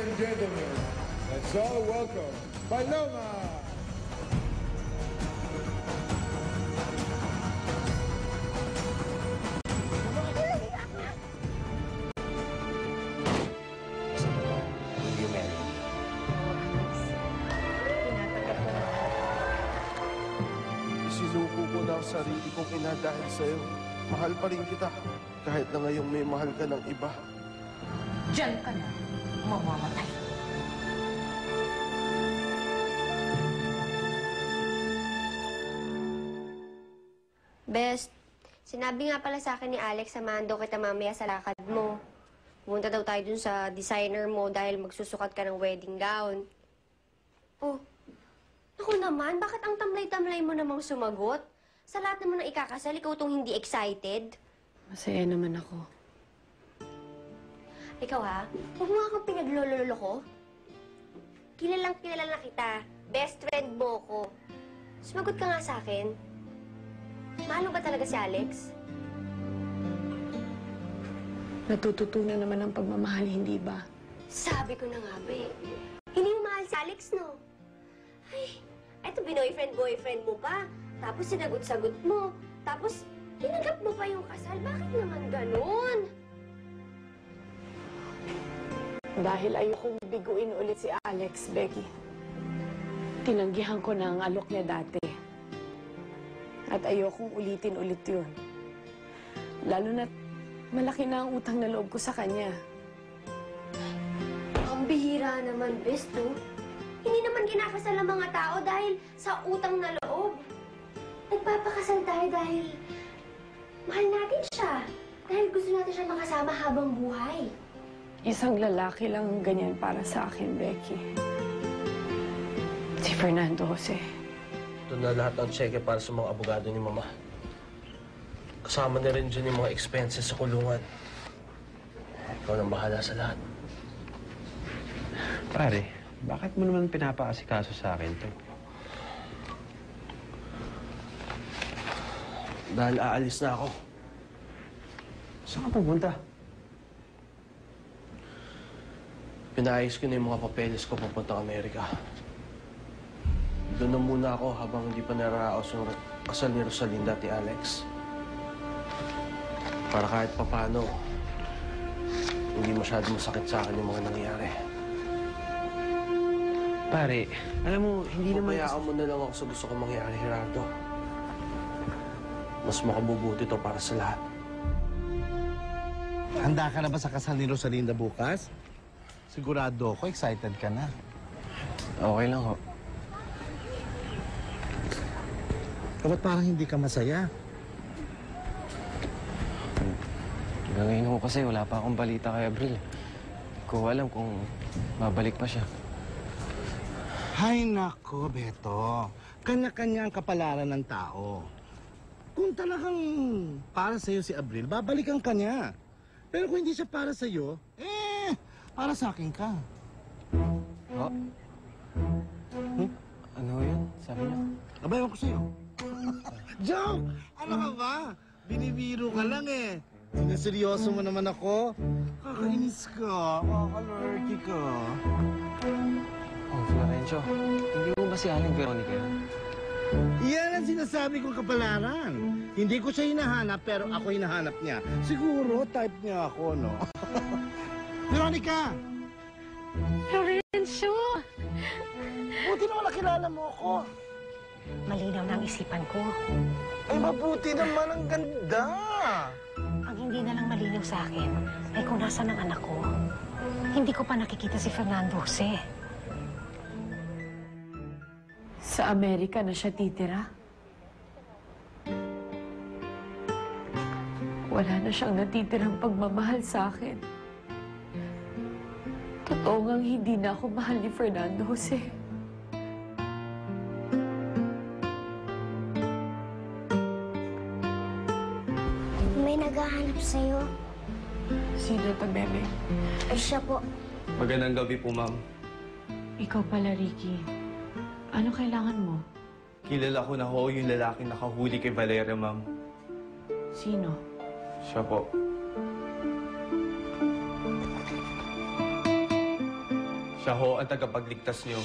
and gentlemen, let's all welcome Paloma! Will you marry me? Isinuko ko na ang sarili kong ina dahil sa'yo. Mahal pa rin kita, kahit na ngayong may mahal ka ng iba. Diyan ka na, mamamatay. Best, sinabi nga pala sa akin ni Alex, samahan daw kita mamaya sa lakad mo. Pumunta daw tayo dun sa designer mo dahil magsusukat ka ng wedding gown. Oh, ako naman, bakit ang tamlay-tamlay mo namang sumagot? Sa lahat naman ng ikakasal, ikaw tong hindi excited. Masaya naman ako. Ikaw ha, huwag mo akong pinaglololo ko. Kilalang kilala na kita. Best friend mo ko. Sumagot ka nga sa akin. Mahal mo ba talaga si Alex? Natututunan naman ang pagmamahal, hindi ba? Sabi ko na nga ba eh. Hindi mo mahal si Alex, no? Ay, eto binoyfriend-boyfriend mo pa. Tapos sinagot-sagot mo. Tapos tinanggap mo pa yung kasal. Bakit naman ganun? Dahil ayokong biguin ulit si Alex, Becky. Tinanggihan ko na ang alok niya dati. At ayokong ulitin ulit yun. Lalo na't malaki na ang utang na loob ko sa kanya. Ang bihira naman, best, no? Hindi naman kinakasal ang mga tao dahil sa utang na loob. Nagpapakasal tayo dahil mahal natin siya. Dahil gusto natin siya makasama habang buhay. Isang lalaki lang ang ganyan para sa akin, Becky. Si Fernando Jose. Ito na lahat ng cheque para sa mga abogado ni Mama. Kasama na rin dyan yung mga expenses sa kulungan. Ikaw nang bahala sa lahat. Pare, bakit mo naman pinapaasikaso sa akin to? Dahil aalis na ako. Saan ka pupunta? Pinaayos ko na yung mga papeles ko papuntang Amerika. Doon na muna ako habang hindi pa nararaos yung kasal ni Rosalinda at ni Alex. Para kahit papano, hindi masyado masakit sa akin yung mga nangyayari. Pare, alam mo, hindi naman... Pabayaan mo na lang ako sa gusto kong mangyari, Gerardo. Mas makabubuti to para sa lahat. Handa ka na ba sa kasal ni Rosalinda bukas? Sigurado ako, excited ka na. Okay lang ho. Ba't parang hindi ka masaya? Hanggang ngayon ho kasi wala pa akong balita kay Abril. Hindi ko alam kung babalik pa siya. Hay nako, Beto. Kanya-kanya ang kapalaran ng tao. Kung talagang para sa'yo si Abril, babalikan ka niya. Pero kung hindi siya para sa'yo, para sa akin ka. Oh? Ano yun? Sabi niya? Abay, ako sa'yo. Joke! Ano ka ba? Binibiro ka lang eh. Seryoso mo naman ako. Kakainis ka. Kakalurky ka. Oh, Florencio, hindi mo ba si Aling Veronica yun? Yan ang sinasabi kong kapalaran. Hindi ko siya hinahanap, pero ako hinahanap niya. Siguro, type niya ako, no? Veronica! Florencio! Buti naman nakilala mo ako. Malinaw na ang isipan ko. Ay, mabuti naman. Ang ganda. Ang hindi na lang malinaw sa akin ay kung nasaan ang anak ko. Hindi ko pa nakikita si Fernando Jose. Sa Amerika na siya titira. Wala na siyang natitirang pagmamahal sa akin. Totoo ngang hindi na ako mahal ni Fernando Jose. May naghahanap sa'yo. Sino to, bebe? Ay, siya po. Magandang gabi po, ma'am. Ikaw pala, Ricky. Ano kailangan mo? Kilala ko na ho yung lalaking nakahuli kay Valeria, ma'am. Sino? Siya po. Siya ho ang tagapagligtas niyo.